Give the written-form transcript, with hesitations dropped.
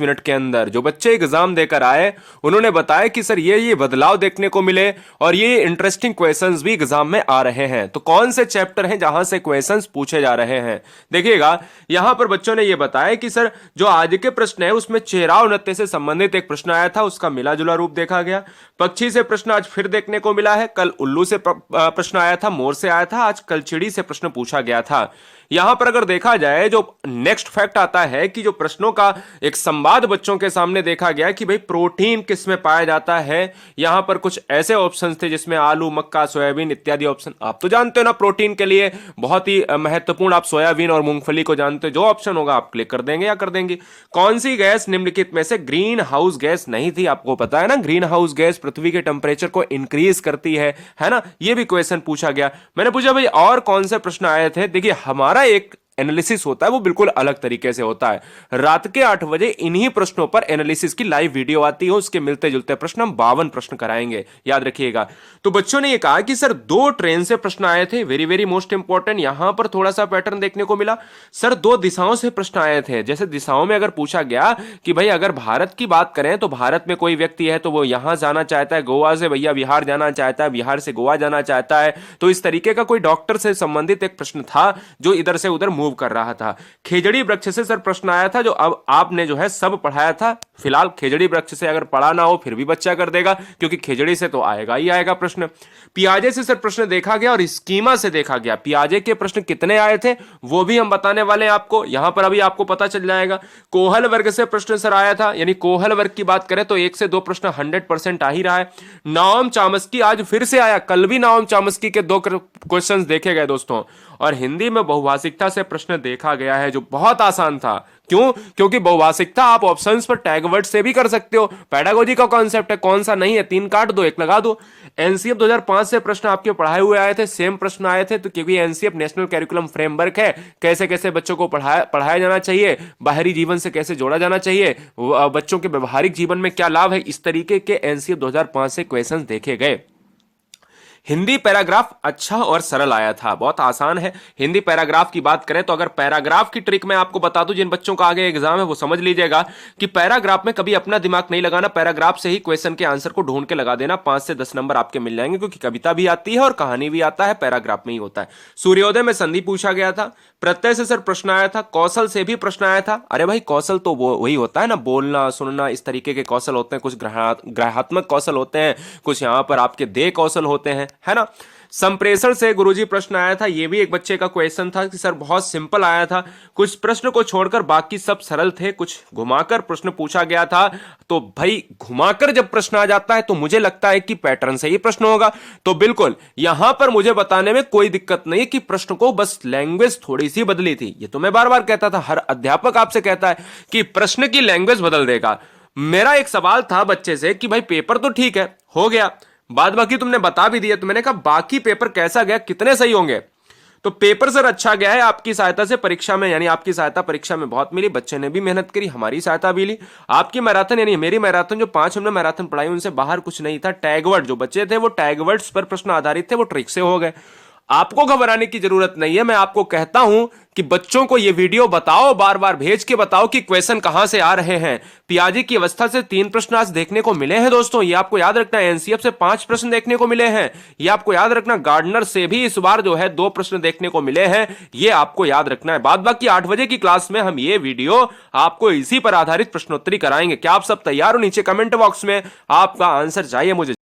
Minute के अंदर जो बच्चे एग्जाम देकर आए उन्होंने बताया कि सर ये बदलाव देखने को मिले और ये इंटरेस्टिंग क्वेश्चंस भी एग्जाम में आ रहे हैं। तो कौन से चैप्टर हैं जहां से क्वेश्चंस पूछे जा रहे हैं? देखिएगा, यहां पर बच्चों ने ये बताया कि सर जो आज के प्रश्न है उसमें चेहरा नृत्य से संबंधित एक प्रश्न आया था, उसका मिला जुला रूप देखा गया। पक्षी से प्रश्न आज फिर देखने को मिला है, कल उल्लू से प्रश्न आया था, मोर से आया था, आज कल चिड़ी से प्रश्न पूछा गया था। यहां पर अगर देखा जाए जो नेक्स्ट फैक्ट आता है कि जो प्रश्नों का एक संवाद बच्चों के सामने देखा गया कि भाई प्रोटीन किस में पाया जाता है। यहां पर कुछ ऐसे ऑप्शंस थे जिसमें आलू, मक्का, सोयाबीन इत्यादि ऑप्शन। आप तो जानते हो ना प्रोटीन के लिए बहुत ही महत्वपूर्ण, आप सोयाबीन और मूंगफली को जानते हो। जो ऑप्शन होगा आप क्लिक कर देंगे या कर देंगे। कौन सी गैस निम्नलिखित में से ग्रीन हाउस गैस नहीं थी? आपको पता है ना ग्रीन हाउस गैस पृथ्वी के टेम्परेचर को इंक्रीज करती है ना। यह भी क्वेश्चन पूछा गया। मैंने पूछा भाई और कौन से प्रश्न आए थे? देखिए हमारा एक एनालिसिस होता है वो बिल्कुल अलग तरीके से होता है। रात के 8 बजे इन्हीं प्रश्नों पर एनालिसिस की लाइव वीडियो आती है, उसके मिलते जुलते प्रश्न हम 52 प्रश्न कराएंगे, याद रखिएगा। तो बच्चों ने ये कहा कि सर 2 ट्रेन से प्रश्न आए थे, वेरी वेरी मोस्ट इंपॉर्टेंट। यहां पर थोड़ा सा पैटर्न देखने को मिला। सर 2 दिशाओं से प्रश्न आए थे। जैसे दिशाओं में अगर पूछा गया कि भाई अगर भारत की बात करें तो भारत में कोई व्यक्ति है तो वो यहां जाना चाहता है, गोवा से भैया बिहार जाना चाहता है, बिहार से गोवा जाना चाहता है, तो इस तरीके का कोई डॉक्टर से संबंधित एक प्रश्न था जो इधर से उधर मूव कर रहा था। खेजड़ी वृक्ष से सर प्रश्न आया था, जो अब आपने जो है सब पढ़ाया था। फिलहाल खेजड़ी वृक्ष से अगर पढ़ा ना हो फिर भी बच्चा कर देगा, क्योंकि खेजड़ी से तो आएगा ही आएगा प्रश्न। पियाजे से सर प्रश्न देखा गया और स्कीमा से देखा गया। पियाजे के प्रश्न कितने आए थे वो भी हम बताने वाले हैं आपको, यहां पर अभी आपको पता चल जाएगा। कोहल वर्ग से प्रश्न सर आया था, यानी कोहल वर्ग की बात करें तो 1 से 2 प्रश्न 100% आ ही रहा है। नॉम चामस्की आज फिर से आया, कल भी नॉम चामस्की के 2 क्वेश्चंस देखे गए दोस्तों। और हिंदी में बहुभाषिकता से प्रश्न देखा गया है जो बहुत आसान था। क्यों? क्योंकि बहुभाषिकता आप ऑप्शंस पर टैग वर्ड से भी कर सकते हो। पेडागोजी का कॉन्सेप्ट है, कौन सा नहीं है, 3 काट दो 1 लगा दो। एनसीएफ 2005 से प्रश्न आपके पढ़ाए हुए आए थे, सेम प्रश्न आए थे। तो क्योंकि एनसीएफ नेशनल कैरिकुलम फ्रेमवर्क है, कैसे कैसे बच्चों को पढ़ाया जाना चाहिए, बाहरी जीवन से कैसे जोड़ा जाना चाहिए, बच्चों के व्यवहारिक जीवन में क्या लाभ है, इस तरीके के एनसीएफ 2005 से क्वेश्चन देखे गए। हिंदी पैराग्राफ अच्छा और सरल आया था, बहुत आसान है। हिंदी पैराग्राफ की बात करें तो अगर पैराग्राफ की ट्रिक मैं आपको बता दूं, जिन बच्चों का आगे एग्जाम है वो समझ लीजिएगा कि पैराग्राफ में कभी अपना दिमाग नहीं लगाना। पैराग्राफ से ही क्वेश्चन के आंसर को ढूंढ के लगा देना, 5 से 10 नंबर आपके मिल जाएंगे, क्योंकि कविता भी आती है और कहानी भी आता है, पैराग्राफ में ही होता है। सूर्योदय में संधि पूछा गया था। प्रत्यय से सर प्रश्न आया था। कौशल से भी प्रश्न आया था। अरे भाई कौशल तो वो वही होता है ना, बोलना, सुनना, इस तरीके के कौशल होते हैं। कुछ ग्रहात्मक कौशल होते हैं, कुछ यहां पर आपके देह कौशल होते हैं, है ना। संप्रेषण से गुरुजी प्रश्न आया था। ये भी एक बच्चे का क्वेश्चन था कि सर बहुत सिंपल आया था। कुछ प्रश्न को छोड़कर बाकी सब सरल थे। कुछ घुमाकर प्रश्न पूछा गया था। तो भाई घुमाकर जब प्रश्न आ जाता है तो मुझे लगता है कि पैटर्न से ही प्रश्न होगा। तो बिल्कुल यहां पर मुझे बताने में कोई दिक्कत नहीं कि प्रश्न को बस लैंग्वेज थोड़ी सी बदली थी। ये तो मैं बार बार कहता था, हर अध्यापक आपसे कहता है कि प्रश्न की लैंग्वेज बदल देगा। मेरा एक सवाल था बच्चे से कि भाई पेपर तो ठीक है, हो गया, बाद बाकी तुमने बता भी दिया, तो मैंने कहा बाकी पेपर कैसा गया, कितने सही होंगे? तो पेपर सर अच्छा गया है, आपकी सहायता से परीक्षा में, यानी आपकी सहायता परीक्षा में बहुत मिली। बच्चे ने भी मेहनत करी, हमारी सहायता भी ली। आपकी मैराथन यानी मेरी मैराथन, जो 5 हमने मैराथन पढ़ाई उनसे बाहर कुछ नहीं था। टैगवर्ड जो बच्चे थे वो टैगवर्ड्स पर प्रश्न आधारित थे, वो ट्रिक से हो गए। आपको घबराने की जरूरत नहीं है। मैं आपको कहता हूं कि बच्चों को ये वीडियो बताओ, बार बार भेज के बताओ कि क्वेश्चन कहां से आ रहे हैं। पियाजे की अवस्था से 3 प्रश्न आज देखने को मिले हैं दोस्तों, ये आपको याद रखना है। एनसीएफ से 5 प्रश्न देखने को मिले हैं, ये आपको याद रखना। गार्डनर से भी इस बार जो है 2 प्रश्न देखने को मिले हैं, ये आपको याद रखना है। बाद बाकी 8 बजे की क्लास में हम ये वीडियो आपको इसी पर आधारित प्रश्नोत्तरी कराएंगे। क्या आप सब तैयार हो? नीचे कमेंट बॉक्स में आपका आंसर चाहिए मुझे।